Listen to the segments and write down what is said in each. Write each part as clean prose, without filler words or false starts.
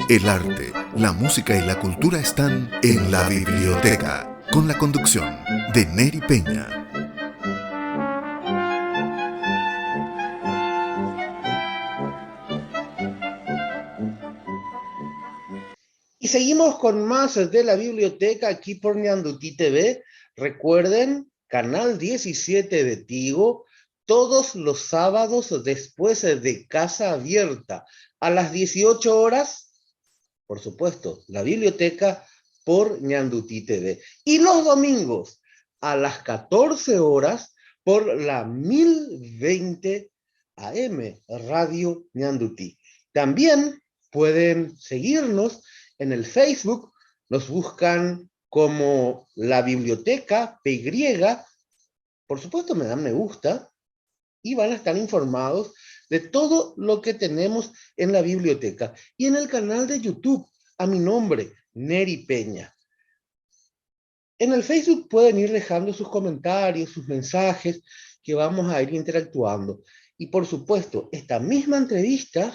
El arte, la música y la cultura están en la biblioteca, con la conducción de Neri Peña. Y seguimos con más de la biblioteca aquí por Ñandutí TV. Recuerden, canal 17 de Tigo, todos los sábados después de Casa Abierta, a las 18 horas, por supuesto, la biblioteca por Ñandutí TV. Y los domingos, a las 14 horas, por la 1020 AM, Radio Ñandutí. También pueden seguirnos en el Facebook, nos buscan como la biblioteca PY, por supuesto me dan me gusta y van a estar informados de todo lo que tenemos en la biblioteca. Y en el canal de YouTube, a mi nombre, Neri Peña. En el Facebook pueden ir dejando sus comentarios, sus mensajes, que vamos a ir interactuando. Y por supuesto, esta misma entrevista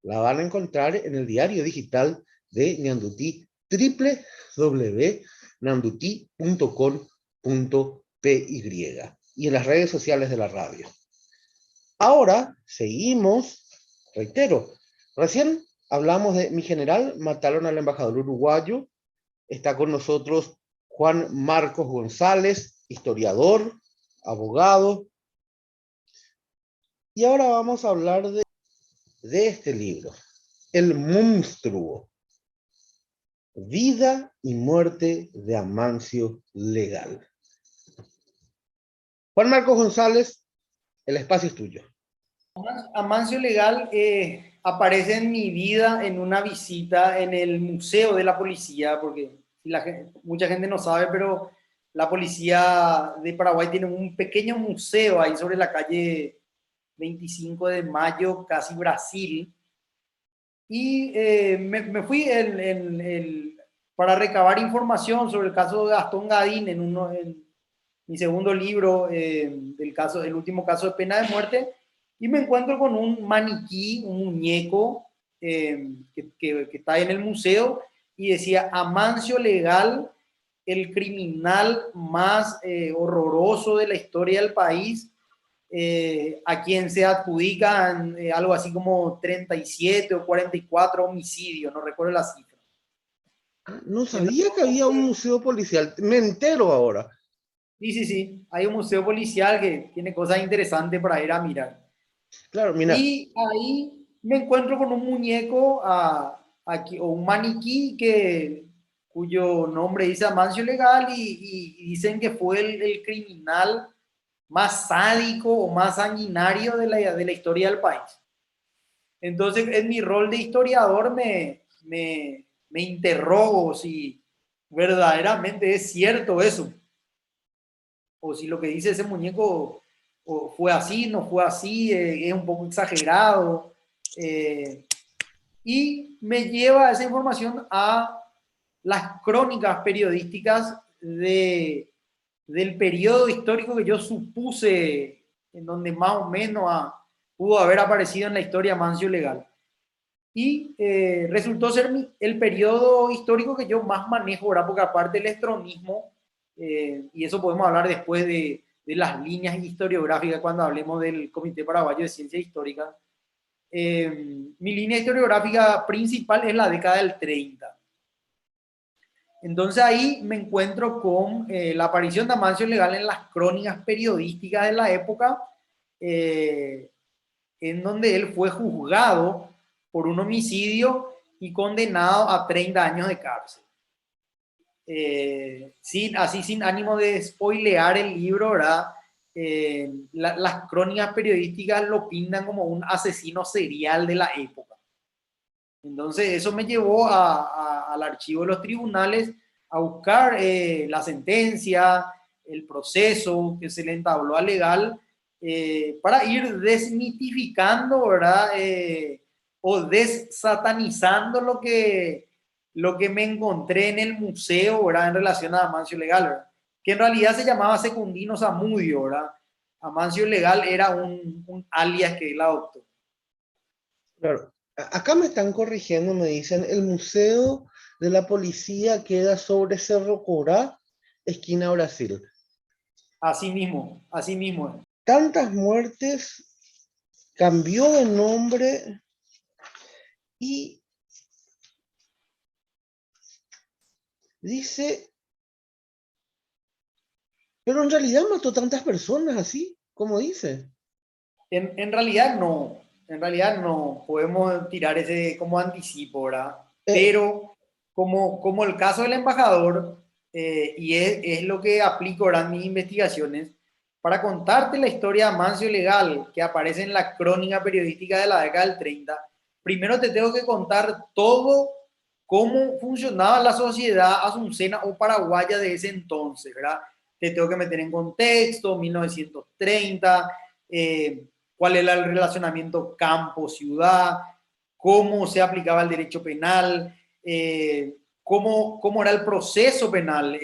la van a encontrar en el diario digital de Ñandutí, www.ñandutí.com.py y en las redes sociales de la radio. Ahora seguimos, reitero, recién hablamos de Mi General, mataron al embajador uruguayo. Está con nosotros Juan Marcos González, historiador, abogado. Y ahora vamos a hablar de este libro, El Monstruo, Vida y Muerte de Amancio Legal. Juan Marcos González, el espacio es tuyo. Amancio Legal aparece en mi vida en una visita en el Museo de la Policía, porque mucha gente no sabe, pero la Policía de Paraguay tiene un pequeño museo ahí sobre la calle 25 de Mayo, casi Brasil. Y me fui para recabar información sobre el caso de Gastón Gadín en mi segundo libro, el último caso de pena de muerte, y me encuentro con un maniquí, un muñeco que está ahí en el museo, y decía Amancio Legal, el criminal más horroroso de la historia del país, a quien se adjudican algo así como 37 o 44 homicidios, no recuerdo la cifra. No sabía que había un museo policial, me entero ahora. Sí, hay un museo policial que tiene cosas interesantes para ir a mirar. Claro, mira. Y ahí me encuentro con un muñeco o un maniquí cuyo nombre dice Amancio Legal y dicen que fue el criminal más sádico o más sanguinario de la historia del país. Entonces, en mi rol de historiador me interrogo si verdaderamente es cierto eso, o si lo que dice ese muñeco o fue así, no fue así, es un poco exagerado. Y me lleva esa información a las crónicas periodísticas del periodo histórico que yo supuse en donde más o menos pudo haber aparecido en la historia Amancio Legal. Y resultó ser el periodo histórico que yo más manejo, ¿verdad? Porque aparte del estronismo, y eso podemos hablar después de las líneas historiográficas cuando hablemos del Comité Paraguayo de Ciencias Históricas. Mi línea historiográfica principal es la década del 30. Entonces ahí me encuentro con la aparición de Amancio Legal en las crónicas periodísticas de la época, en donde él fue juzgado por un homicidio y condenado a 30 años de cárcel. Sin ánimo de spoilear el libro, ¿verdad? Las crónicas periodísticas lo pintan como un asesino serial de la época. Entonces eso me llevó al archivo de los tribunales a buscar la sentencia, el proceso que se le entabló a Legal, para ir desmitificando, ¿verdad? O desatanizando lo que me encontré en el museo, ¿verdad? En relación a Amancio Legal, ¿verdad? Que en realidad se llamaba Secundino Zamudio, ¿verdad? Amancio Legal era un alias que él adoptó. Claro. Acá me están corrigiendo, me dicen, el Museo de la Policía queda sobre Cerro Corá, esquina Brasil. Así mismo. Tantas muertes, cambió de nombre y dice, pero en realidad mató tantas personas así, como dice. En realidad no podemos tirar ese como anticipo, ¿verdad? Eh, Pero como el caso del embajador, y es lo que aplico ahora en mis investigaciones, para contarte la historia de Amancio Legal que aparece en la crónica periodística de la década del 30, primero te tengo que contar todo cómo funcionaba la sociedad azucena o paraguaya de ese entonces, ¿verdad? Te tengo que meter en contexto, 1930, cuál era el relacionamiento campo-ciudad, cómo se aplicaba el derecho penal, cómo era el proceso penal.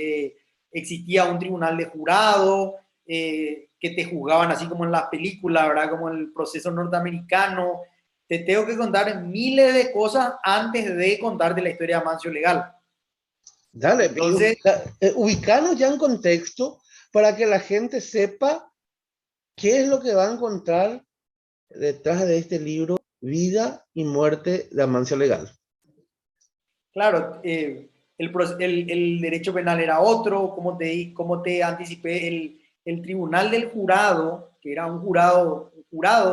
Existía un tribunal de jurado que te juzgaban así como en las películas, ¿verdad? Como en el proceso norteamericano. Te tengo que contar miles de cosas antes de contarte la historia de Amancio Legal. Dale, y Entonces, ubicarnos ya en contexto para que la gente sepa qué es lo que va a encontrar detrás de este libro, Vida y Muerte de Amancio Legal. claro, el derecho penal era otro, como te anticipé, el tribunal del jurado, que era un jurado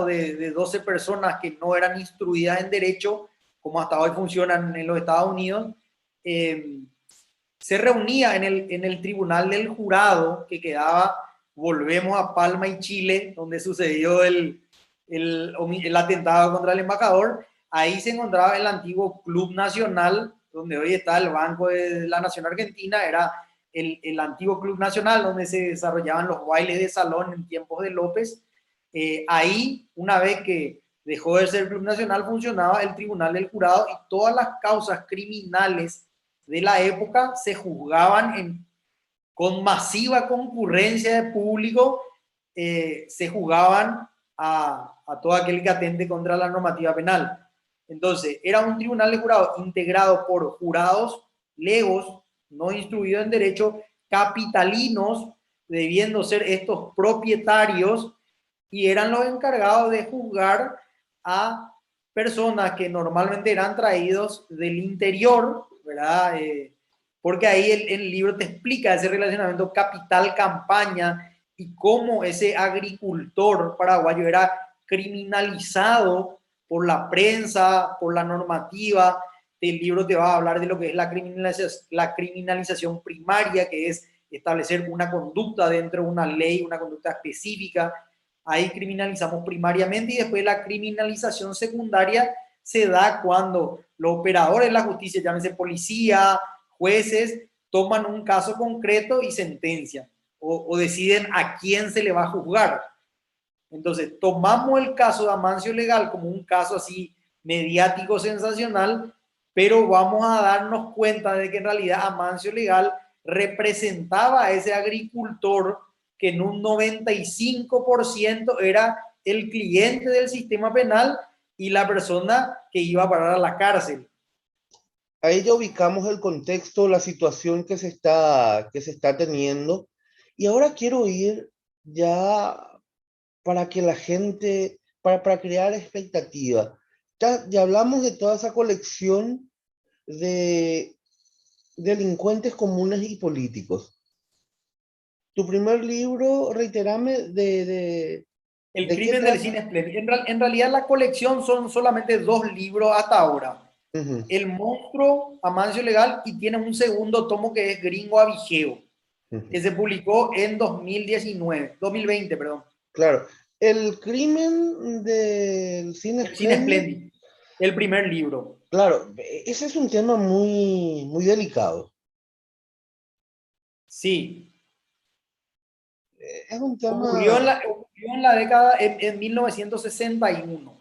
de 12 personas que no eran instruidas en derecho, como hasta hoy funcionan en los Estados Unidos, eh, se reunía en el tribunal del jurado que quedaba, volvemos a Palma y Chile, donde sucedió el atentado contra el embajador. Ahí se encontraba el antiguo Club Nacional, donde hoy está el Banco de la Nación Argentina, era el antiguo Club Nacional, donde se desarrollaban los bailes de salón en tiempos de López. Ahí, una vez que dejó de ser Club Nacional, funcionaba el Tribunal del Jurado y todas las causas criminales de la época se juzgaban con masiva concurrencia de público, se juzgaban a todo aquel que atente contra la normativa penal. Entonces, era un tribunal de jurados integrado por jurados legos, no instruidos en derecho, capitalinos, debiendo ser estos propietarios, y eran los encargados de juzgar a personas que normalmente eran traídos del interior, ¿verdad? Porque ahí el libro te explica ese relacionamiento capital-campaña y cómo ese agricultor paraguayo era criminalizado por la prensa, por la normativa. El libro te va a hablar de lo que es la criminalización primaria, que es establecer una conducta dentro de una ley, una conducta específica. Ahí criminalizamos primariamente y después la criminalización secundaria se da cuando los operadores de la justicia, llámese policía, jueces, toman un caso concreto y sentencian o deciden a quién se le va a juzgar. Entonces, tomamos el caso de Amancio Legal como un caso así mediático, sensacional, pero vamos a darnos cuenta de que en realidad Amancio Legal representaba a ese agricultor que en un 95% era el cliente del sistema penal y la persona que iba a parar a la cárcel. Ahí ya ubicamos el contexto, la situación que se está teniendo. Y ahora quiero ir ya para que la gente, para crear expectativa. Ya hablamos de toda esa colección de delincuentes comunes y políticos. Tu primer libro, reiterame, El ¿de qué crimen del trata? cine espléndido. En realidad la colección son solamente 2 libros hasta ahora. Ujú, El monstruo, Amancio Legal, y tiene un segundo tomo que es Gringo Avigeo, ujú. que se publicó en 2020, perdón. Claro, el crimen del cine El cine espléndido, espléndido, el primer libro. claro, ese es un tema muy, muy delicado. Sí, Es un ocurrió tema, ocurrió en la década, en 1961.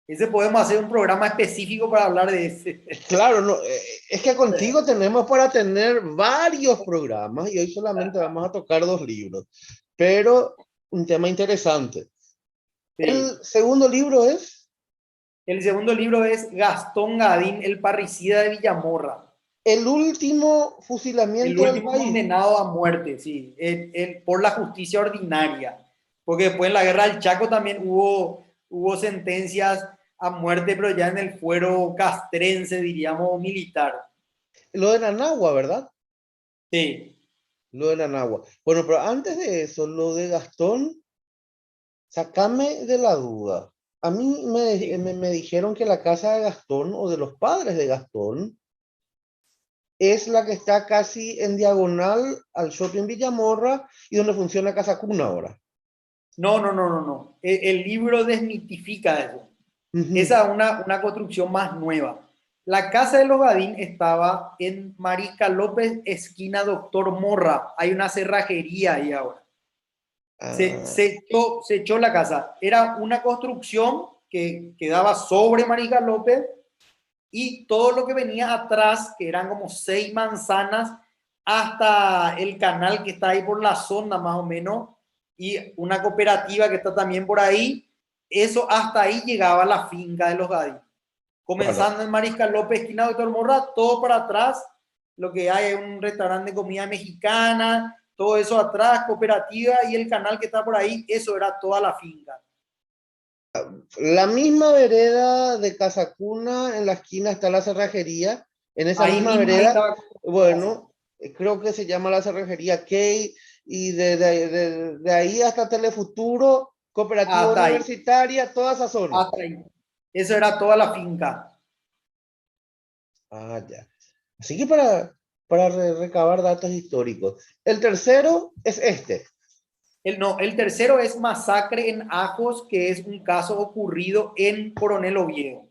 Ese podemos hacer un programa específico para hablar de ese. claro, no, es que contigo tenemos para tener varios programas y hoy solamente vamos a tocar dos libros, pero un tema interesante. El Sí. segundo libro es... El segundo libro es Gastón Gadín, el parricida de Villamorra. El último El fusilamiento del último país. condenado a muerte, sí, por la justicia ordinaria. Porque después en la guerra del Chaco también hubo sentencias a muerte, pero ya en el fuero castrense, diríamos, militar. Lo de Nanagua, ¿verdad? Sí. Lo de Nanagua. Bueno, pero antes de eso, lo de Gastón, sacame de la duda. A mí me dijeron que la casa de Gastón o de los padres de Gastón es la que está casi en diagonal al shopping Villamorra y donde funciona Casa Cuna ahora. No, no, no, no, no. El libro desmitifica eso. Ujú. Esa es una construcción más nueva. La casa de los Gadín estaba en Mariscal López, esquina Doctor Morra. Hay una cerrajería ahí ahora. Ah, Se echó la casa. Era una construcción que quedaba sobre Mariscal López y todo lo que venía atrás, que eran como 6 manzanas, hasta el canal que está ahí por la zona más o menos, y una cooperativa que está también por ahí, eso hasta ahí llegaba la finca de los Gadis. bueno, Comenzando en Mariscal López, esquina Doctor Morra, todo para atrás, lo que hay es un restaurante de comida mexicana, todo eso atrás, cooperativa, y el canal que está por ahí, eso era toda la finca. la misma vereda de Casa Cuna, en la esquina está la cerrajería. En esa Ahí misma mismo, ahí vereda, estaba la casa. bueno, creo que se llama la cerrajería Key y de ahí hasta Telefuturo, Cooperativa Hasta ahí, Universitaria, toda esa zona. hasta ahí. Eso era toda la finca. Ah, ya. Así que para recabar datos históricos. El tercero es este. No, el tercero es Masacre en Ajos, que es un caso ocurrido en Coronel Oviedo.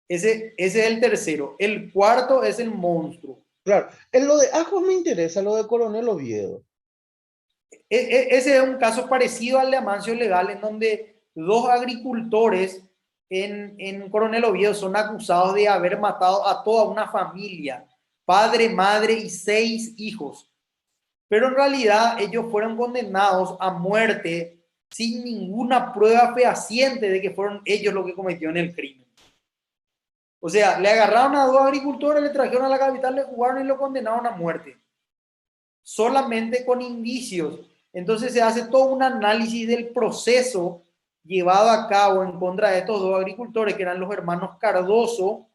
Ese es el tercero. El cuarto es el monstruo. Claro, en lo de Ajos me interesa, lo de Coronel Oviedo. Ese es un caso parecido al de Amancio Legal, en donde dos agricultores en Coronel Oviedo son acusados de haber matado a toda una familia, padre, madre y 6 hijos. Pero en realidad ellos fueron condenados a muerte sin ninguna prueba fehaciente de que fueron ellos los que cometieron el crimen. O sea, le agarraron a dos agricultores, le trajeron a la capital, le jugaron y lo condenaron a muerte. Solamente con indicios. Entonces se hace todo un análisis del proceso llevado a cabo en contra de estos dos agricultores, que eran los hermanos Cardoso,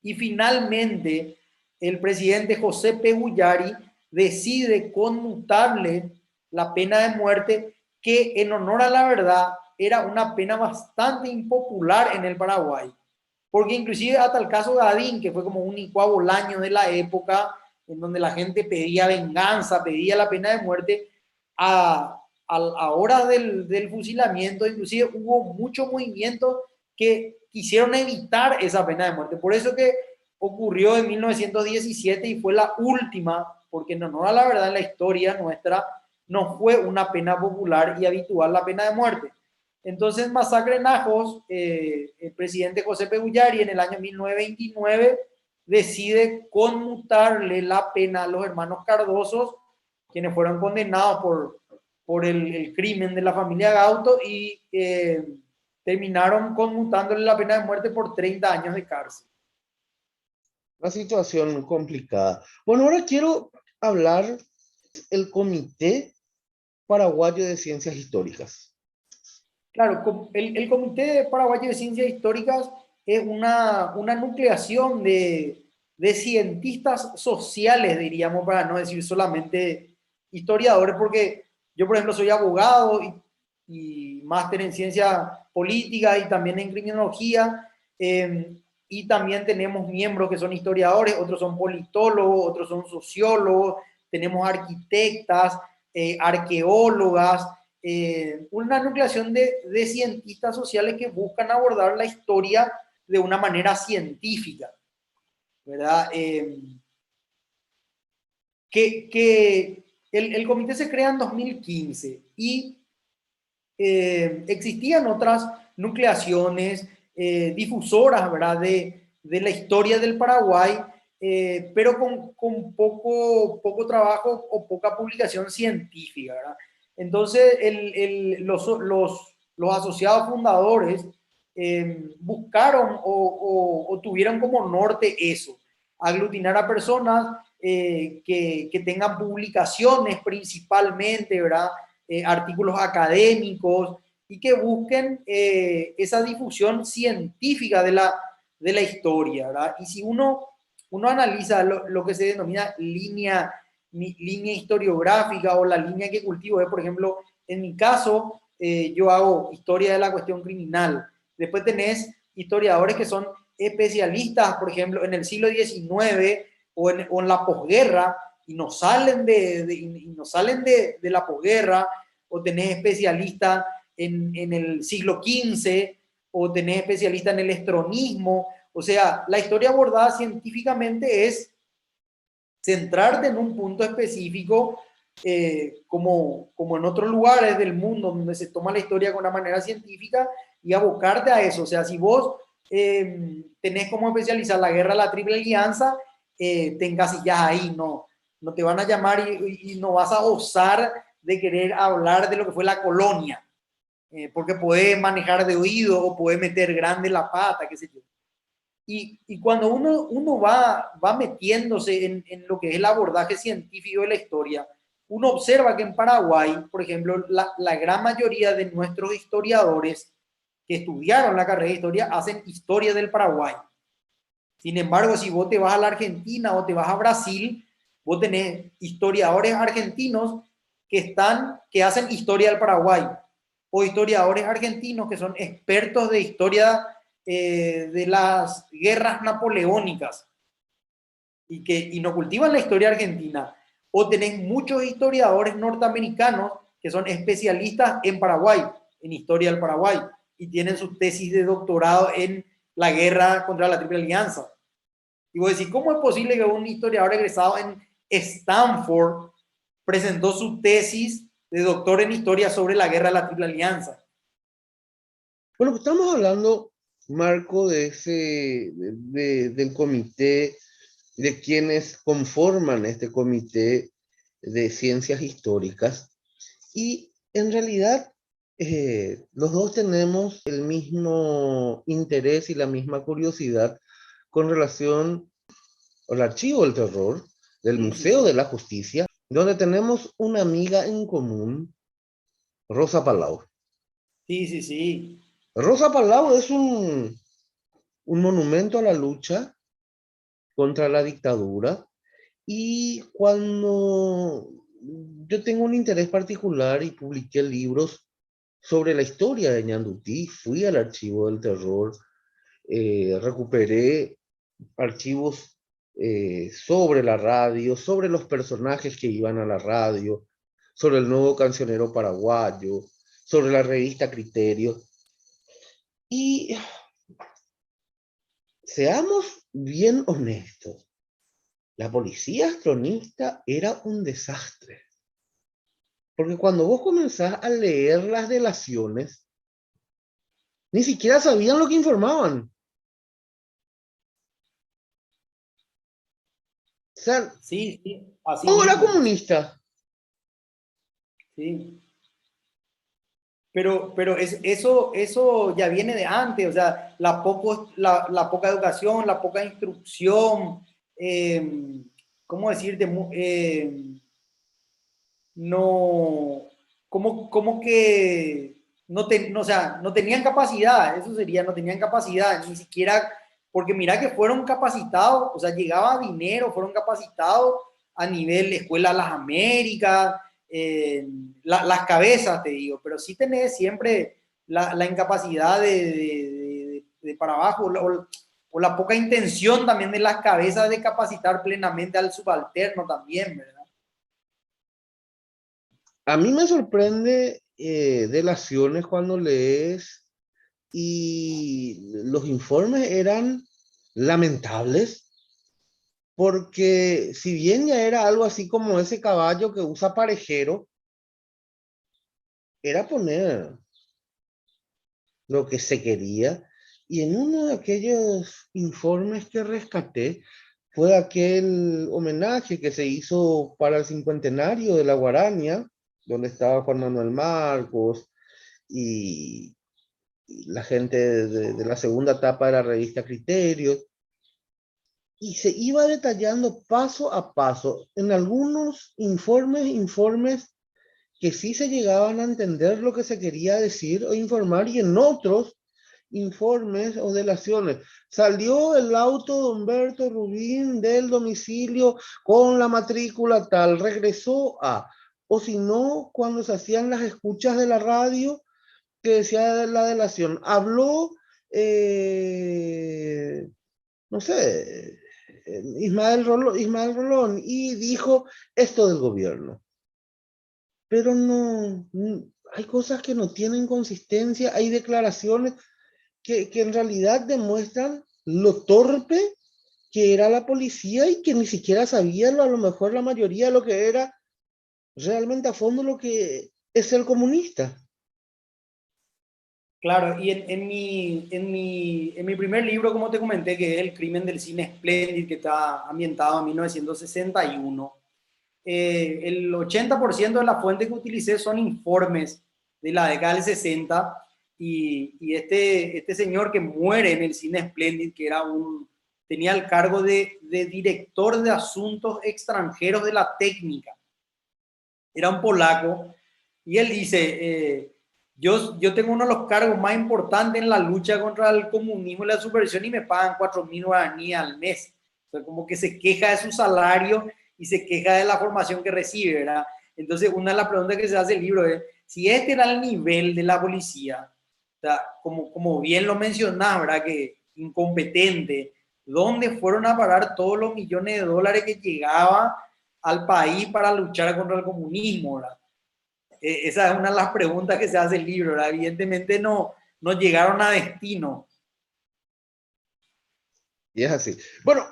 y finalmente el presidente José Pegullari decide conmutarle la pena de muerte, que en honor a la verdad era una pena bastante impopular en el Paraguay. Porque inclusive hasta el caso de Adín, que fue como un Bolaño de la época, en donde la gente pedía venganza, pedía la pena de muerte, a hora del fusilamiento, inclusive hubo mucho movimiento que quisieron evitar esa pena de muerte. Por eso que ocurrió en 1917 y fue la última, porque en honor a la verdad en la historia nuestra no fue una pena popular y habitual la pena de muerte. Entonces, Masacre en Ajos, el presidente José Pegullari en el año 1929 decide conmutarle la pena a los hermanos Cardosos, quienes fueron condenados por el crimen de la familia Gauto, y terminaron conmutándole la pena de muerte por 30 años de cárcel. Una situación complicada. Bueno, ahora quiero hablar del Comité Paraguayo de Ciencias Históricas. Claro, el Comité Paraguayo de Ciencias Históricas es una nucleación de cientistas sociales, diríamos, para no decir solamente historiadores, porque yo, por ejemplo, soy abogado y máster en ciencia política y también en criminología, y también tenemos miembros que son historiadores, otros son politólogos, otros son sociólogos, tenemos arquitectas, arqueólogas, una nucleación de cientistas sociales que buscan abordar la historia de una manera científica, ¿verdad? Que el comité se crea en 2015 y existían otras nucleaciones, difusoras, ¿verdad? De la historia del Paraguay, pero con poco trabajo o poca publicación científica, ¿verdad? Entonces, los asociados fundadores buscaron o tuvieron como norte eso, aglutinar a personas que tengan publicaciones principalmente, ¿verdad? Artículos académicos y que busquen esa difusión científica de la historia, ¿verdad? Y si uno analiza lo que se denomina línea historiográfica o la línea que cultivo, por ejemplo, en mi caso, yo hago historia de la cuestión criminal. Después tenés historiadores que son especialistas, por ejemplo, en el siglo XIX o en la posguerra, y no salen de la posguerra, o tenés especialistas en el siglo XV, o tenés especialistas en el estronismo. O sea, la historia abordada científicamente es centrarte en un punto específico, como en otros lugares del mundo donde se toma la historia con una manera científica, y abocarte a eso. O sea, si vos tenés como especializar la guerra de la Triple Alianza, te encasillas ahí, no te van a llamar y no vas a osar de querer hablar de lo que fue la colonia, porque puede manejar de oído o puede meter grande la pata, qué sé yo. Y cuando uno va metiéndose en lo que es el abordaje científico de la historia, uno observa que en Paraguay, por ejemplo, la gran mayoría de nuestros historiadores que estudiaron la carrera de historia hacen historia del Paraguay. Sin embargo, si vos te vas a la Argentina o te vas a Brasil, vos tenés historiadores argentinos que hacen historia del Paraguay, o historiadores argentinos que son expertos de historia de las guerras napoleónicas y no cultivan la historia argentina. O tenés muchos historiadores norteamericanos que son especialistas en Paraguay, en historia del Paraguay, y tienen su tesis de doctorado en la guerra contra la Triple Alianza. Y vos decís, ¿cómo es posible que un historiador egresado en Stanford presentó su tesis de doctor en historia sobre la guerra de la Triple Alianza? Bueno, pues estamos hablando, Marco, del comité, de quienes conforman este comité de ciencias históricas. Y en realidad, los dos tenemos el mismo interés y la misma curiosidad con relación al Archivo del Terror, del Sí, sí, Museo sí. de la Justicia, donde tenemos una amiga en común, Rosa Palau. Sí, sí, sí. Rosa Palau es un monumento a la lucha contra la dictadura, y cuando yo tengo un interés particular y publiqué libros sobre la historia de Ñandutí, fui al Archivo del Terror, recuperé archivos sobre la radio, sobre los personajes que iban a la radio, sobre el nuevo cancionero paraguayo, sobre la revista Criterio. Y seamos bien honestos, la policía astronista era un desastre. Porque cuando vos comenzás a leer las delaciones, ni siquiera sabían lo que informaban. O sea, Sí, sí, así todo era mismo. comunista. Sí. Pero eso ya viene de antes, o sea, la poca educación, la poca instrucción, ¿cómo decirte? No, como que o sea, no tenían capacidad, eso sería, no tenían capacidad, ni siquiera, porque mira que fueron capacitados, o sea, llegaba dinero, fueron capacitados a nivel Escuela de las Américas, las cabezas, te digo, pero sí tenés siempre la incapacidad de para abajo, o la poca intención también de las cabezas de capacitar plenamente al subalterno también, ¿verdad? A mí me sorprende delaciones cuando lees y los informes eran lamentables, porque si bien ya era algo así como ese caballo que usa parejero, era poner lo que se quería. Y en uno de aquellos informes que rescaté fue aquel homenaje que se hizo para el cincuentenario de la Guaraña, donde estaba Juan Manuel Marcos y la gente de la segunda etapa de la revista Criterios, y se iba detallando paso a paso. En algunos informes que sí se llegaban a entender lo que se quería decir o informar, y en otros informes o delaciones salió el auto de Humberto Rubín del domicilio con la matrícula tal, regresó a, o si no, cuando se hacían las escuchas de la radio que decía la delación, habló, no sé, Ismael Rolón, y dijo esto del gobierno. Pero no, hay cosas que no tienen consistencia, hay declaraciones que en realidad demuestran lo torpe que era la policía y que ni siquiera sabían a lo mejor la mayoría de lo que era realmente a fondo lo que es ser comunista. Claro, y en mi primer libro, como te comenté, que es El crimen del cine Splendid, que está ambientado en 1961, el 80% de la fuente que utilicé son informes de la década del 60, y este señor que muere en el cine Splendid, que tenía el cargo de director de asuntos extranjeros de la técnica, era un polaco, y él dice, yo tengo uno de los cargos más importantes en la lucha contra el comunismo y la subversión y me pagan 4.000 guaraníes al mes. O sea, como que se queja de su salario y se queja de la formación que recibe, ¿verdad? Entonces, una de las preguntas que se hace el libro es, si este era el nivel de la policía, o sea, como bien lo mencionás, ¿verdad? Que incompetente, ¿dónde fueron a parar todos los millones de dólares que llegaban al país para luchar contra el comunismo, ¿verdad? Esa es una de las preguntas que se hace el libro, ¿verdad? Evidentemente no llegaron a destino. Y es así. Bueno,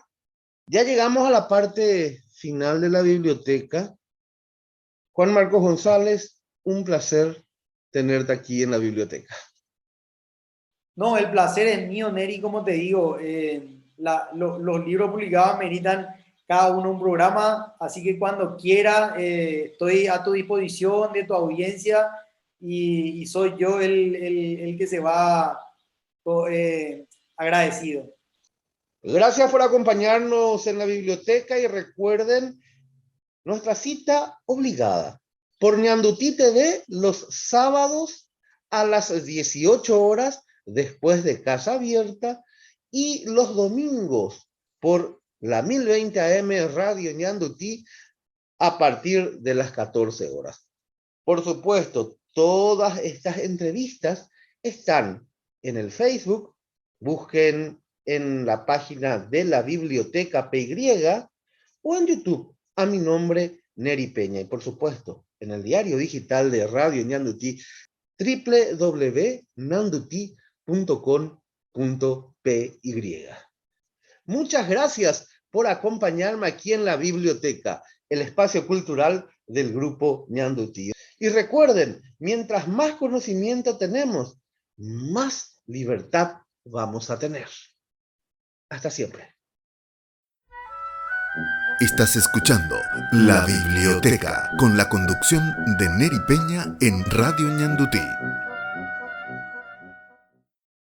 ya llegamos a la parte final de la biblioteca. Juan Marcos González, un placer tenerte aquí en la biblioteca. No, el placer es mío, Neri, como te digo, los libros publicados meritan cada uno un programa, así que cuando quiera estoy a tu disposición de tu audiencia, y soy yo el que se va agradecido. Gracias por acompañarnos en la biblioteca y recuerden nuestra cita obligada por Ñandutí TV los sábados a las 18 horas después de Casa Abierta, y los domingos por la 1020 AM Radio Ñandutí a partir de las 14 horas. Por supuesto, todas estas entrevistas están en el Facebook. Busquen en la página de la Biblioteca PY, o en YouTube a mi nombre, Neri Peña. Y por supuesto, en el diario digital de Radio Ñandutí, www.nanduti.com.py. Muchas gracias por acompañarme aquí en la biblioteca, el espacio cultural del Grupo Ñandutí. Y recuerden, mientras más conocimiento tenemos, más libertad vamos a tener. Hasta siempre. Estás escuchando La Biblioteca con la conducción de Neri Peña en Radio Ñandutí.